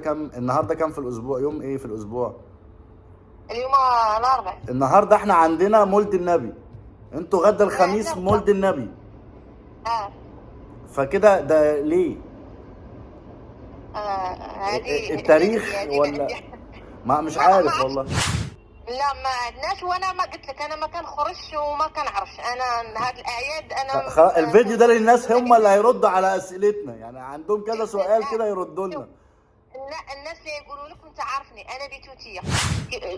كم النهارده كم في الاسبوع؟ يوم ايه في الاسبوع؟ اليوم الاربع. النهارده احنا عندنا مولد النبي، انتوا غدا الخميس نفطر. مولد النبي. اه. فكده ده ليه؟ هذه التاريخ عندي، هذه ولا؟ عندي. ما مش ما عارف عرفش. والله. لا ما عندناش، وانا ما قلت لك انا ما كنخرجش وما كنعرفش انا هاد الاعياد انا الفيديو ده للناس هم اللي ما هيردوا على اسئلتنا، يعني عندهم كذا سؤال لا كده يردوا شوف، لنا. الناس اللي يقولوا لك انت عارفني انا بتوتيه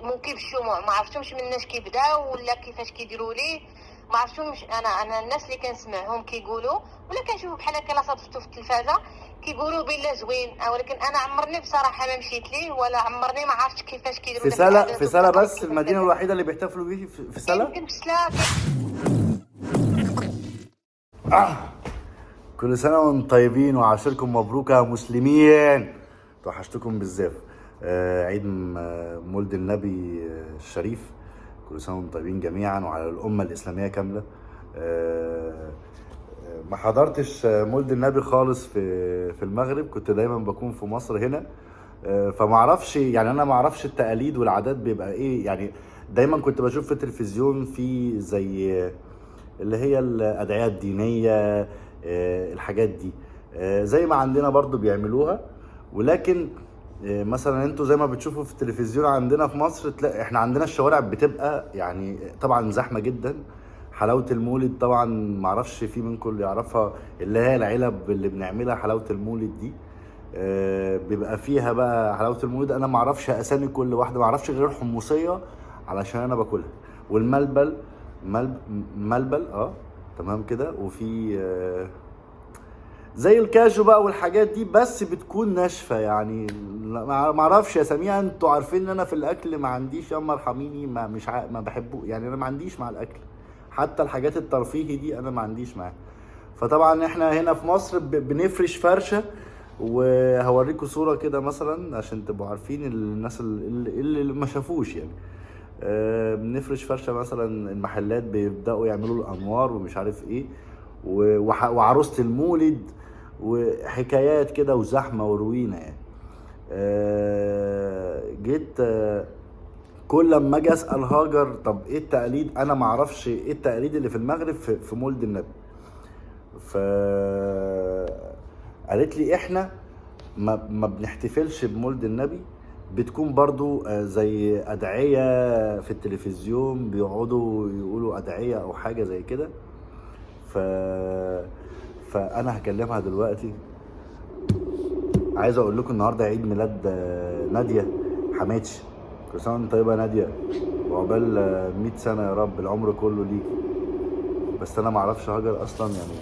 من كيف الشموع، ما عرفتهمش من الناس كيبداو ولا كيفاش كيديروا لي، ما عرفتهمش. انا الناس اللي كنسمعهم كيقولوا ولا كنشوف بحال هكا لا صادفتو في التلفازه كيقولوا بلا زوين، ولكن انا عمرني بصراحه ما مشيت ليه ولا عمرني ما عرفتش كيفاش كيديروا في داك سلا العادات في سلا والتقاليد بس كيفاش المدينه كديروا. الوحيده اللي بيحتفلوا بيه في سلا. يمكن في سلا. كل سنة وانتم طيبين وعاشركم مبروك يا مسلمين. توحشتكم بالزاف. عيد مولد النبي الشريف. كل سنة وانتم طيبين جميعا وعلى الأمة الإسلامية كاملة. ما حضرتش مولد النبي خالص في المغرب، كنت دايما بكون في مصر هنا. فما اعرفش، يعني انا ما اعرفش التقاليد والعادات بيبقى ايه يعني. دايما كنت بشوف في التلفزيون في زي اللي هي الأدعية الدينية، الحاجات دي زي ما عندنا برضو بيعملوها. ولكن مثلا انتوا زي ما بتشوفوا في التلفزيون عندنا في مصر، تلاقي احنا عندنا الشوارع بتبقى يعني طبعا زحمة جدا. حلاوة المولد طبعا معرفش في منكم اللي يعرفها، اللي هي العلب اللي بنعملها حلاوة المولد دي. بيبقى فيها بقى حلاوة المولد، انا معرفش اسامي كل واحدة، معرفش غير الحمصية علشان انا باكلها، والملبل. ملبل تمام كده. وفي زي الكاجو بقى والحاجات دي، بس بتكون ناشفه يعني. ما اعرفش اساميها. انتوا عارفين ان انا في الاكل ما عنديش، ياما ارحميني، ما مش ما بحبه يعني. انا ما عنديش مع الاكل، حتى الحاجات الترفيهي دي انا ما عنديش معاها. فطبعا احنا هنا في مصر بنفرش فرشه، وهوريكم صوره كده مثلا عشان تبقوا عارفين الناس اللي ما شافوش يعني. بنفرش فرشه مثلا، المحلات بيبداوا يعملوا الانوار ومش عارف ايه، وعروسه المولد وحكايات كده وزحمه وروينه يعني. جيت كل لما اجي اسال هاجر طب ايه التقاليد، انا ما اعرفش ايه التقاليد اللي في المغرب في مولد النبي. ف قالت لي احنا ما بنحتفلش بمولد النبي. بتكون برضو زي أدعية في التلفزيون، بيقعدوا يقولوا أدعية أو حاجة زي كده. ف... فأنا هكلمها دلوقتي. عايز أقول لكم النهاردة عيد ميلاد نادية حماتي. كل سنة وانت طيبة يا نادية، وعقبال 100 سنة يا رب، العمر كله ليك. بس أنا معرفش هاجر أصلا يعني،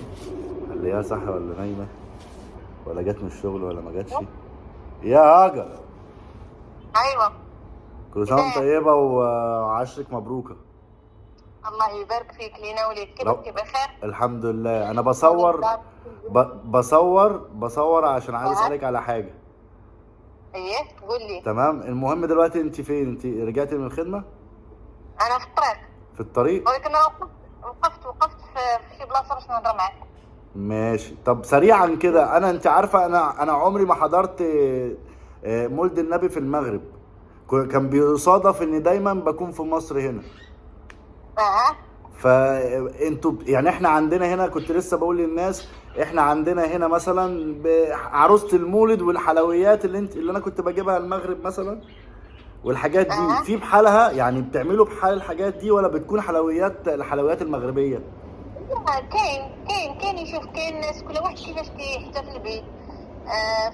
هل هي صح ولا نايمة ولا جت من الشغل ولا ما جاتش. يا هاجر، ايوه. كل سنة وانت طيبة وعشرك مبروكة. الله يبارك فيك لينا وليك، كيفك بخير؟ الحمد لله. انا بصور عشان عايز اسألك على حاجة. ايه قول لي. تمام. المهم دلوقتي انت فين؟ انت رجعتي من الخدمة؟ انا في الطريق. في الطريق؟ ولكن انا وقفت في شي بلاصه باش نهضر معاك. ماشي. طب سريعا كده، انت عارفة انا عمري ما حضرت مولد النبي في المغرب. كان بيصادف ان دايما بكون في مصر هنا. فانتوا يعني احنا عندنا هنا، كنت لسه بقول للناس، احنا عندنا هنا مثلا عروسة المولد والحلويات اللي انا كنت بجيبها المغرب مثلا، والحاجات دي في بحالها يعني. بتعملوا بحال الحاجات دي ولا بتكون الحلويات المغربية؟ لا كاين يشوف، كاين ناس كل واحد كيفاش كيحتفل به.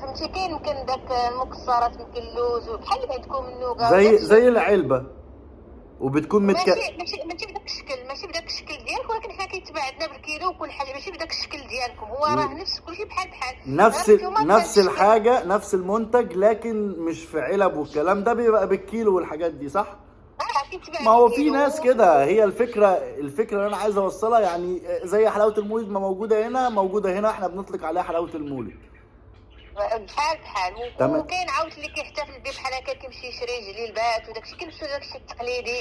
فهمتي، كاين يمكن داك المكسرات، يمكن اللوز وبحال اللي عندكم النوغا زي العلبة، وبتكون ماشي بداك الشكل، ماشي بداك الشكل ديالك، ولكن حنا كيتباع عندنا بالكيلو وكل حاجه، ماشي بداك الشكل ديالكم. هو راه نفس كلشي بحال نفس الحاجة، نفس المنتج، لكن مش في علب والكلام ده، بيبقى بالكيلو والحاجات دي، صح؟ ما هو في ناس كده. هي الفكرة اللي انا عايز اوصلها يعني، زي حلاوة المولد ما موجودة هنا، احنا بنطلق عليها حلاوة المولد. بحال تمام. وكاين عاود اللي كيحتفل به بحال هكا كيمشي يشري جليلبات وداكشي كيلبسوا داكشي التقليدي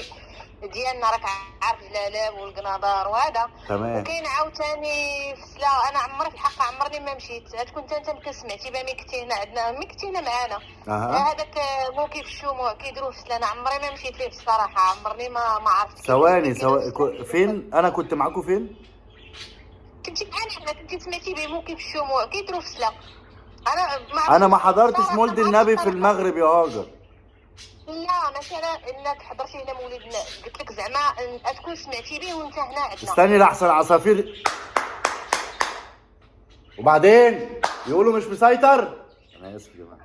ديالنا، راك عارف الجلالاب والقناضار وهذا. تمام. وكاين عاوتاني فسلا، انا عمري في الحق عمرني ما مشيت، كنت انت يمكن سمعتي بها ملي كنتي هنا عندنا، ملي كنتي هنا معانا. اها هذاك موكب الشموع كيديروا فسلا، انا عمري ما مشيت ليه بصراحه، عمرني ما عرفت ثواني كيديروا فين انا كنت معاكم فين؟ كنتي معانا حنا، كنتي سمعتي به موكب الشموع كيديروا فسلا. انا ما حضرتش مولد النبي في المغرب يا هاجر. لا مثلا انك حضرتي هنا مولد قلت لك زعما تكون سمعتي به وانت هنا عندنا. استني لحسن عصافير. وبعدين يقولوا مش مسيطر. انا اسف يا جماعه.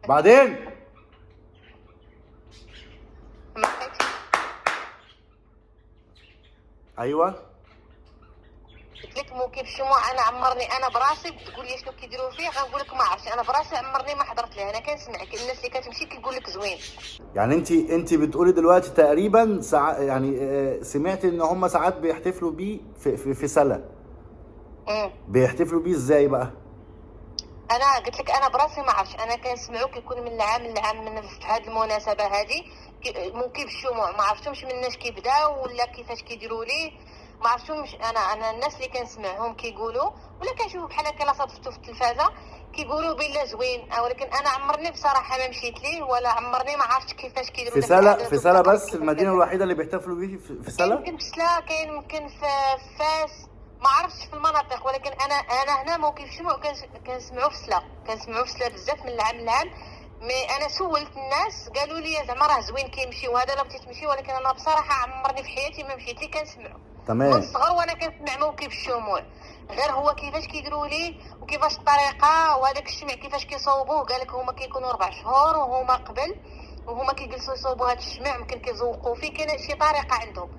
بعدين ما حكيتش. ايوه قلت لك موكب الشموع انا عمرني انا براسي، تقول لي شنو كيديروا فيه غنقول لك ما عرفتش، انا براسي عمرني ما حضرت ليه، انا كنسمع الناس اللي كتمشي كيقول لك زوين. يعني انت بتقولي دلوقتي تقريبا يعني سمعت ان هم ساعات بيحتفلوا بيه في سله. بيحتفلوا بيه ازاي بقى؟ انا قلت لك انا براسي ما عرفتش، انا كنسمعو كيكون من العام للعام من في هذه المناسبه هذه موكب الشموع، ما عرفتهمش مناش كيبداو ولا كيفاش كيديروا ليه، ما عرفتهمش. انا الناس اللي كنسمعهم كيقولوا ولا كنشوفوا بحال هكا لا صادفتو في التلفازه كيقولوا بلا زوين، ولكن انا عمرني بصراحه ما مشيت ليه ولا عمرني ما عرفت كيفاش كيديروا في سلا بس المدينه الوحيده اللي بيحتفلوا بيه في سلا؟ يمكن في سلا، كاين يمكن في فاس، ما عرفتش في المناطق، ولكن انا هنا موكب الشموع كنسمعوا في سلا، كنسمعوا في سلا بزاف من العام للعام. مي انا سولت الناس قالوا لي زعما راه زوين كيمشي وهذا لا بغيتي تمشي، ولكن انا بصراحه عمرني في حياتي ما مشيت ليه، كنسمعوا تمام. من الصغر وانا كنسمع موكب الشموع، غير هو كيفاش كيديروا ليه وكيفاش الطريقه وهذاك الشمع كيفاش كيصوبوه. قال لك هما كيكونوا 4 شهور وهما قبل وهما كيجلسوا يصوبوا هذا الشمع، ممكن كيزوقوا فيه، كاين شي طريقه عندهم.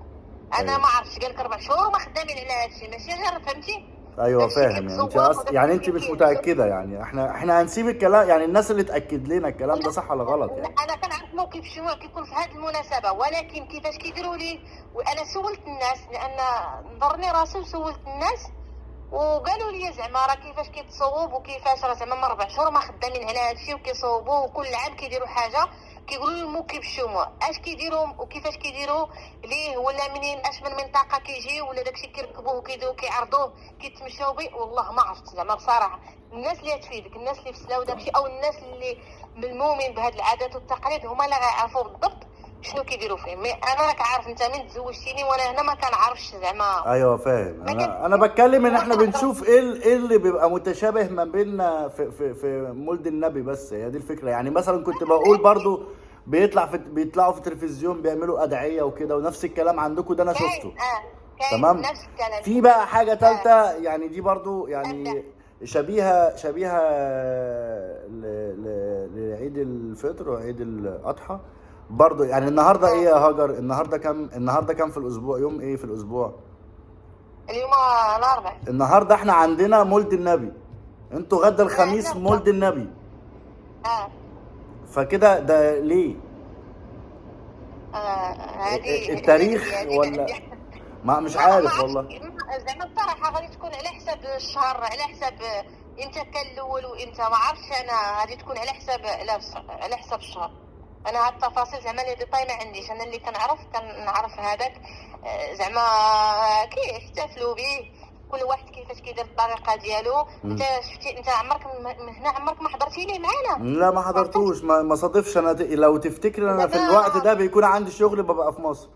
انا ما عرفتش، قال لك 4 شهور وما خدامين على هذا الشيء، ماشي غير فهمتي. ايوه فاهم. يعني انت يعني انت مش متاكده، يعني احنا هنسيب الكلام، يعني الناس اللي تاكد لنا الكلام ده صح ولا غلط يعني. انا كنعرف موكب الشموع كيكون في هذه المناسبه، ولكن كيفاش كيديروا ليه وانا سولت الناس، لان نظرني راسي وسولت الناس وقالوا لي زعما راه كيفاش كيتصوب وكيفاش راه زعما من 4 شهور ما خدامين على هذا الشيء وكيصوبوه، وكل عام كيديروا حاجه كيقولوا لهم موكب الشموع اش كيديروا وكيفاش كيديروا ليه، ولا منين اش من منطقه كيجي ولا داكشي كيركبوه وكيديروا كيعرضوه كيتمشاو به، والله ما عرفت زعما بصراحه. الناس اللي تفيدك، الناس اللي في سلا وداكشي، او الناس اللي ملمومين بهاد العادات والتقاليد هما اللي غيعرفوا بالضبط شنو كيديروا فيه. مي انا راك عارف انت من تزوجتيني وانا هنا ما كنعرفش زعما. ايوه فاهم. انا بتكلم ان احنا بنشوف ايه اللي بيبقى متشابه ما بيننا في مولد النبي، بس هي دي الفكره. يعني مثلا كنت بقول برضو بيطلعوا في التلفزيون بيعملوا ادعيه وكده، ونفس الكلام عندكم ده انا شفته. تمام. نفس الكلام. في بقى حاجه ثالثه يعني دي برضو يعني شبيهه لعيد الفطر وعيد الاضحى برضو. يعني النهارده ايه يا هاجر؟ النهارده كام في الاسبوع؟ يوم ايه في الاسبوع؟ اليوم الاربعاء. النهارده احنا عندنا مولد النبي، انتوا غدا الخميس مولد النبي. فكده ده ليه؟ التاريخ ولا ما مش عارف والله. زعما الصراحه غادي تكون على حساب الشهر، على حساب امتى كان الاول وامتى، ما عرفتش انا، غادي تكون على حساب الشهر. انا هاد التفاصيل زعما لي ديطاي ما عنديش، انا اللي كنعرف هذاك زعما كيحتفلوا به كل واحد كيفاش كيدير الطريقه ديالو. انت شفتي انت عمرك هنا عمرك ما حضرتي ليه معانا؟ لا ما حضرتوش، ما صادفش. انا لو تفتكر انا في الوقت ده بيكون عندي شغل، ببقى في مصر.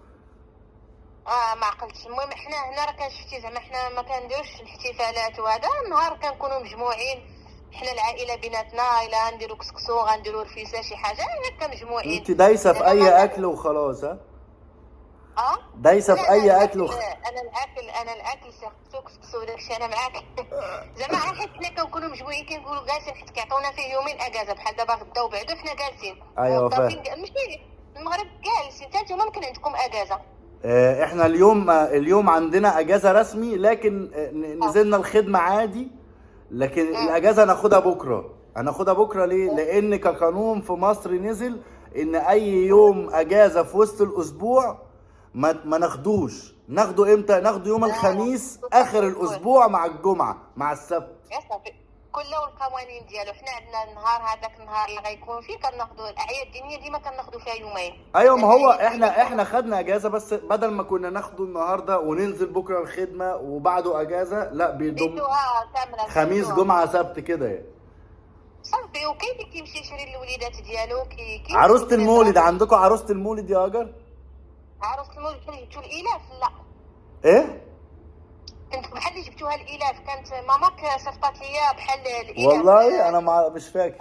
ما عقلتش. المهم احنا هنا راه شفتي زعما احنا ما كنديروش الاحتفالات وهذا، نهار كنكونوا مجموعين احنا العائله بيناتنا، الا نديروا كسكسو غنديروا رفيسه شي حاجه هكا مجموعين. انت دايسه في اي اكل وخلاص؟ ها دايسه في اي اكل انا الاكل كسكسو داكشي انا معاك. زعما حيت حنا كنكونوا مجموعين كنقولوا جالسين حيت كيعطونا فيه يومين اجازه، بحال دابا غدا وبعدو حنا جالسين. ايوه فاهم. ماشي المغرب جالسين، حتى نتوما ممكن عندكم اجازه. احنا اليوم عندنا اجازه رسمي، لكن نزلنا الخدمه عادي، لكن الاجازه هناخدها بكره. ليه؟ لان كقانون في مصر نزل ان اي يوم اجازه في وسط الاسبوع ما ناخدوش. ناخده امتى؟ ناخده يوم الخميس اخر الاسبوع مع الجمعه مع السبت. يا صافي كله والقوانين ديالو. حنا عندنا النهار هذاك النهار اللي غيكون فيه كناخذوا الاعياد الدينيه ديما كناخذوا فيها يومين. ايوه، ما هو احنا خدنا اجازه، بس بدل ما كنا ناخده النهارده وننزل بكره الخدمه وبعده اجازه، لا بيدوم بيدوها كامله خميس جمعه سبت كده يعني. صافي. وكيف كيمشي يشري الوليدات ديالو كي عروسه المولد عندكم؟ عروسه المولد يا هاجر؟ عروسه المولد جبتوا الالاف؟ لا، ايه؟ كنت بحال اللي جبتوها الالاف، كانت ماماك صيفطات ليا بحال الالاف. والله انا مش فاكر.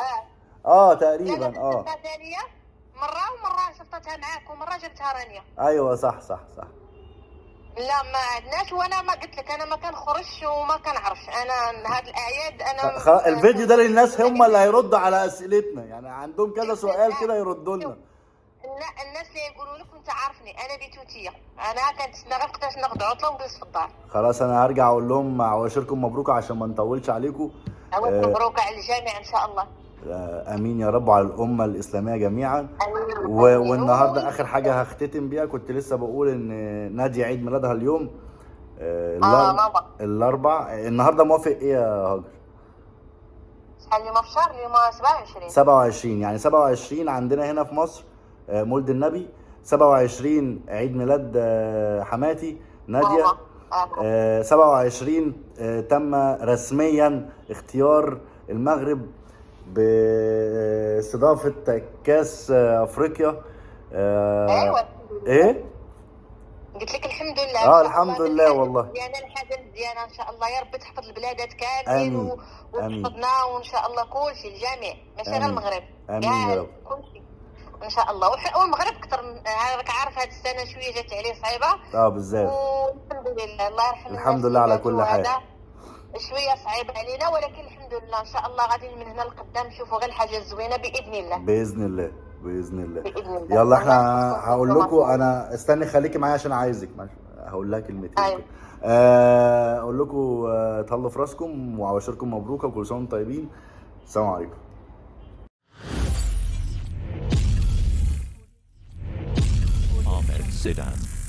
تقريبا. لا صيفطها ثانيه مره، ومره صيفطتها معاك، ومره جبتها رانيا. ايوه صح. لا ما عندناش. وانا ما قلت لك انا ما كنخرجش وما كنعرفش. انا هاد الاعياد انا الفيديو ده للناس هم اللي هيردوا على اسئلتنا، يعني عندهم كذا سؤال كده يردوا لنا. لا، الناس اللي يقولوا لك انت عارفني انا بتوتيه، انا كنتسنى غير وقتاش ناخذ عطله ونجلس في الدار. خلاص انا هرجع اقول لهم عواشركم مبروك عشان ما نطولش عليكم. مبروك على الجميع ان شاء الله. امين يا رب، على الامه الاسلاميه جميعا. والنهارده اخر حاجه هختتم بيها، كنت لسه بقول ان نادية عيد ميلادها اليوم الاربع. النهارده موافق ايه يا هاجر؟ شحال اليوم في الشهر؟ اليوم 27. 27 يعني 27 عندنا هنا في مصر مولد النبي. 27 عيد ميلاد حماتي نادية. 27 تم رسميا اختيار المغرب باستضافة كاس افريقيا. ايوه. ايه؟ قلت لك الحمد لله. الحمد لله والله. ديالنا الحاجه مزيانه ان شاء الله. يا رب تحفظ البلادات كاملين وتحفظنا وان شاء الله كل شيء الجميع، ماشي غير المغرب. امين يا رب. كل شيء ان شاء الله. والمغرب اكثر. راك عارف هذه السنه شويه جات عليه صعيبه. بالزاف. والحمد لله، الله يرحم الحمد لله على كل حال. شويه صعيب علينا، ولكن الحمد لله ان شاء الله غادي من هنا لقدام نشوفوا غير الحاجه الزوينه باذن الله. باذن الله. يلا احنا هقول لكم، انا استني خليكي معايا عشان عايزك. هقول لها كلمتين. أيوة. اقول لكم تهلوا في راسكم وعواشركم مبروكه وكل سنه وانتم طيبين. السلام عليكم. Ahmed Zidane.